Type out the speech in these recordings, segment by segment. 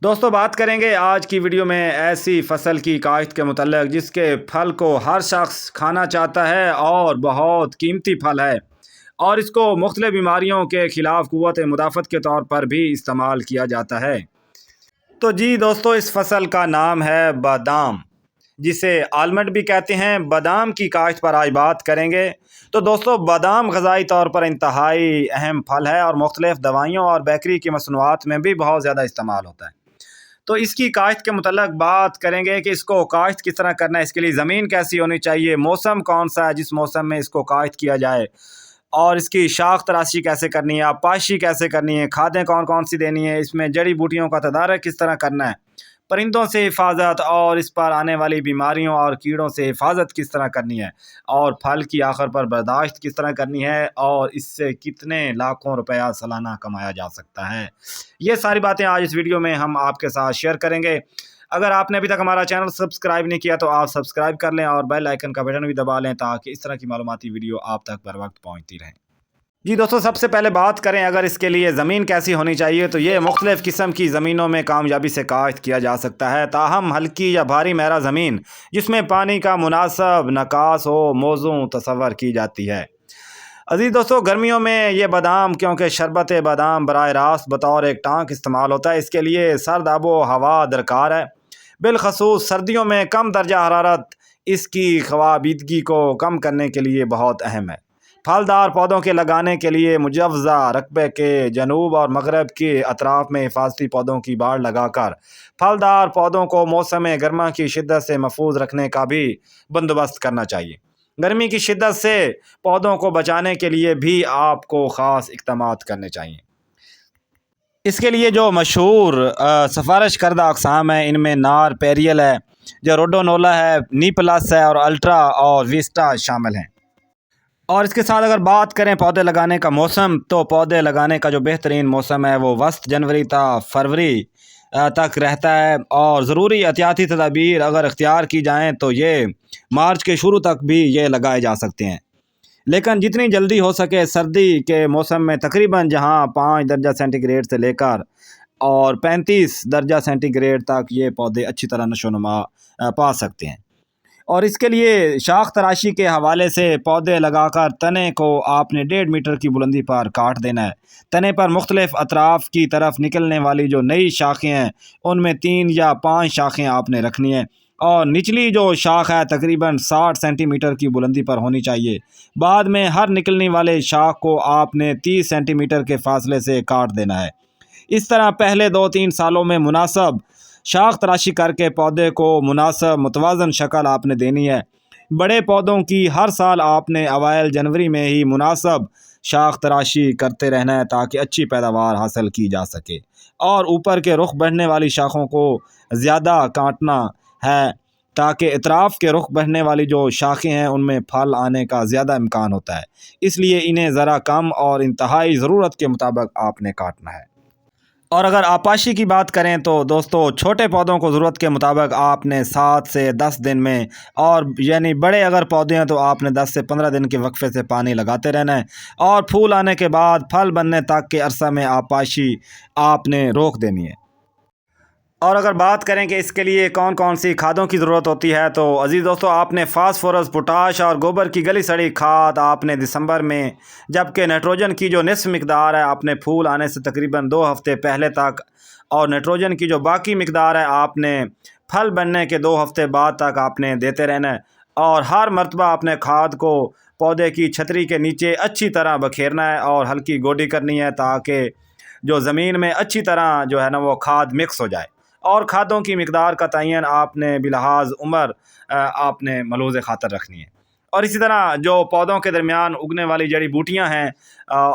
دوستوں بات کریں گے آج کی ویڈیو میں ایسی فصل کی کاشت کے متعلق جس کے پھل کو ہر شخص کھانا چاہتا ہے اور بہت قیمتی پھل ہے، اور اس کو مختلف بیماریوں کے خلاف قوت مدافعت کے طور پر بھی استعمال کیا جاتا ہے۔ تو جی دوستوں، اس فصل کا نام ہے بادام، جسے آلمنڈ بھی کہتے ہیں۔ بادام کی کاشت پر آج بات کریں گے۔ تو دوستوں، بادام غذائی طور پر انتہائی اہم پھل ہے اور مختلف دوائیوں اور بیکری کی مصنوعات میں بھی بہت زیادہ استعمال ہوتا ہے۔ تو اس کی کاشت کے متعلق بات کریں گے کہ اس کو کاشت کس طرح کرنا ہے، اس کے لیے زمین کیسی ہونی چاہیے، موسم کون سا ہے جس موسم میں اس کو کاشت کیا جائے، اور اس کی شاخ تراشی کیسے کرنی ہے، پاشی کیسے کرنی ہے، کھادیں کون کون سی دینی ہے، اس میں جڑی بوٹیوں کا تدارک کس طرح کرنا ہے، پرندوں سے حفاظت اور اس پر آنے والی بیماریوں اور کیڑوں سے حفاظت کس طرح کرنی ہے، اور پھل کی آخر پر برداشت کس طرح کرنی ہے، اور اس سے کتنے لاکھوں روپیہ سالانہ کمایا جا سکتا ہے، یہ ساری باتیں آج اس ویڈیو میں ہم آپ کے ساتھ شیئر کریں گے۔ اگر آپ نے ابھی تک ہمارا چینل سبسکرائب نہیں کیا تو آپ سبسکرائب کر لیں اور بیل آئیکن کا بٹن بھی دبا لیں تاکہ اس طرح کی معلوماتی ویڈیو آپ تک بر وقت پہنچتی رہیں۔ جی دوستوں، سب سے پہلے بات کریں اگر اس کے لیے زمین کیسی ہونی چاہیے، تو یہ مختلف قسم کی زمینوں میں کامیابی سے کاشت کیا جا سکتا ہے، تاہم ہلکی یا بھاری میرا زمین جس میں پانی کا مناسب نکاس ہو موزوں تصور کی جاتی ہے۔ عزیز دوستو، گرمیوں میں یہ بادام کیونکہ شربت بادام براہ راست بطور ایک ٹانک استعمال ہوتا ہے، اس کے لیے سرد آب و ہوا درکار ہے۔ بالخصوص سردیوں میں کم درجہ حرارت اس کی خوابیدگی کو کم کرنے کے لیے بہت اہم ہے۔ پھلدار پودوں کے لگانے کے لیے مجوزہ رقبے کے جنوب اور مغرب کے اطراف میں حفاظتی پودوں کی باڑ لگا کر پھلدار پودوں کو موسم گرما کی شدت سے محفوظ رکھنے کا بھی بندوبست کرنا چاہیے۔ گرمی کی شدت سے پودوں کو بچانے کے لیے بھی آپ کو خاص اقدامات کرنے چاہیے۔ اس کے لیے جو مشہور سفارش کردہ اقسام ہیں، ان میں نار پیریل ہے، جو روڈونولا ہے، نی پلس ہے، اور الٹرا اور ویسٹا شامل ہیں۔ اور اس کے ساتھ اگر بات کریں پودے لگانے کا موسم، تو پودے لگانے کا جو بہترین موسم ہے وہ وسط جنوری تا فروری تک رہتا ہے، اور ضروری احتیاطی تدابیر اگر اختیار کی جائیں تو یہ مارچ کے شروع تک بھی یہ لگائے جا سکتے ہیں۔ لیکن جتنی جلدی ہو سکے سردی کے موسم میں تقریباً جہاں 5 درجہ سینٹی گریڈ سے لے کر اور 35 درجہ سینٹی گریڈ تک یہ پودے اچھی طرح نشو و نما پا سکتے ہیں۔ اور اس کے لیے شاخ تراشی کے حوالے سے پودے لگا کر تنے کو آپ نے 1.5 میٹر کی بلندی پر کاٹ دینا ہے۔ تنے پر مختلف اطراف کی طرف نکلنے والی جو نئی شاخیں ہیں ان میں 3 یا 5 شاخیں آپ نے رکھنی ہیں، اور نچلی جو شاخ ہے تقریباً 60 سینٹی میٹر کی بلندی پر ہونی چاہیے۔ بعد میں ہر نکلنے والے شاخ کو آپ نے 30 سینٹی میٹر کے فاصلے سے کاٹ دینا ہے۔ اس طرح پہلے 2-3 سالوں میں مناسب شاخ تراشی کر کے پودے کو مناسب متوازن شکل آپ نے دینی ہے۔ بڑے پودوں کی ہر سال آپ نے اوائل جنوری میں ہی مناسب شاخ تراشی کرتے رہنا ہے تاکہ اچھی پیداوار حاصل کی جا سکے، اور اوپر کے رخ بڑھنے والی شاخوں کو زیادہ کاٹنا ہے تاکہ اطراف کے رخ بڑھنے والی جو شاخیں ہیں ان میں پھل آنے کا زیادہ امکان ہوتا ہے، اس لیے انہیں ذرا کم اور انتہائی ضرورت کے مطابق آپ نے کاٹنا ہے۔ اور اگر آپاشی کی بات کریں تو دوستو، چھوٹے پودوں کو ضرورت کے مطابق آپ نے 7 سے 10 دن میں، اور یعنی بڑے اگر پودے ہیں تو آپ نے 10 سے 15 دن کے وقفے سے پانی لگاتے رہنا ہے، اور پھول آنے کے بعد پھل بننے تک کے عرصہ میں آپاشی آپ نے روک دینی ہے۔ اور اگر بات کریں کہ اس کے لیے کون کون سی کھادوں کی ضرورت ہوتی ہے، تو عزیز دوستو، آپ نے فاسفورس، پوٹاش اور گوبر کی گلی سڑی کھاد آپ نے دسمبر میں، جبکہ نائٹروجن کی جو نصف مقدار ہے آپ نے پھول آنے سے تقریباً 2 ہفتے پہلے تک، اور نائٹروجن کی جو باقی مقدار ہے آپ نے پھل بننے کے 2 ہفتے بعد تک آپ نے دیتے رہنا ہے، اور ہر مرتبہ اپنے کھاد کو پودے کی چھتری کے نیچے اچھی طرح بکھیرنا ہے اور ہلکی گوڈی کرنی ہے تاکہ جو زمین میں اچھی طرح جو ہے نا وہ کھاد مکس ہو جائے۔ اور کھادوں کی مقدار کا تعین آپ نے بلحاظ عمر آپ نے ملحوظ خاطر رکھنی ہے۔ اور اسی طرح جو پودوں کے درمیان اگنے والی جڑی بوٹیاں ہیں،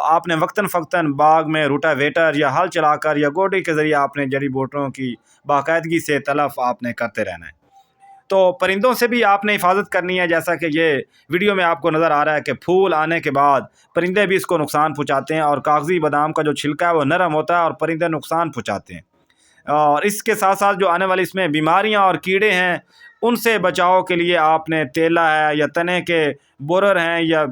آپ نے وقتاً فوقتاً باغ میں روٹا ویٹر یا ہل چلا کر یا گوڈی کے ذریعے آپ نے جڑی بوٹیوں کی باقاعدگی سے تلف آپ نے کرتے رہنا ہے۔ تو پرندوں سے بھی آپ نے حفاظت کرنی ہے، جیسا کہ یہ ویڈیو میں آپ کو نظر آ رہا ہے کہ پھول آنے کے بعد پرندے بھی اس کو نقصان پہنچاتے ہیں، اور کاغذی بادام کا جو چھلکا ہے وہ نرم ہوتا ہے اور پرندے نقصان پہنچاتے ہیں۔ اور اس کے ساتھ ساتھ جو آنے والی اس میں بیماریاں اور کیڑے ہیں ان سے بچاؤ کے لیے آپ نے تیلا ہے یا تنے کے بورر ہیں یا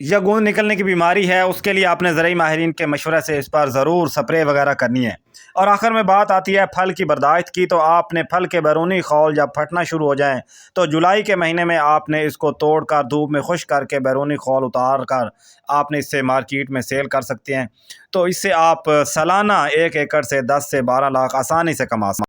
یا گوند نکلنے کی بیماری ہے، اس کے لیے آپ نے زرعی ماہرین کے مشورے سے اس پر ضرور سپرے وغیرہ کرنی ہے۔ اور آخر میں بات آتی ہے پھل کی برداشت کی، تو آپ نے پھل کے بیرونی خول جب پھٹنا شروع ہو جائیں تو جولائی کے مہینے میں آپ نے اس کو توڑ کر دھوپ میں خشک کر کے بیرونی خول اتار کر آپ نے اس سے مارکیٹ میں سیل کر سکتے ہیں۔ تو اس سے آپ سالانہ 1 ایکڑ سے 10 سے 12 لاکھ آسانی سے کما سکتے ہیں۔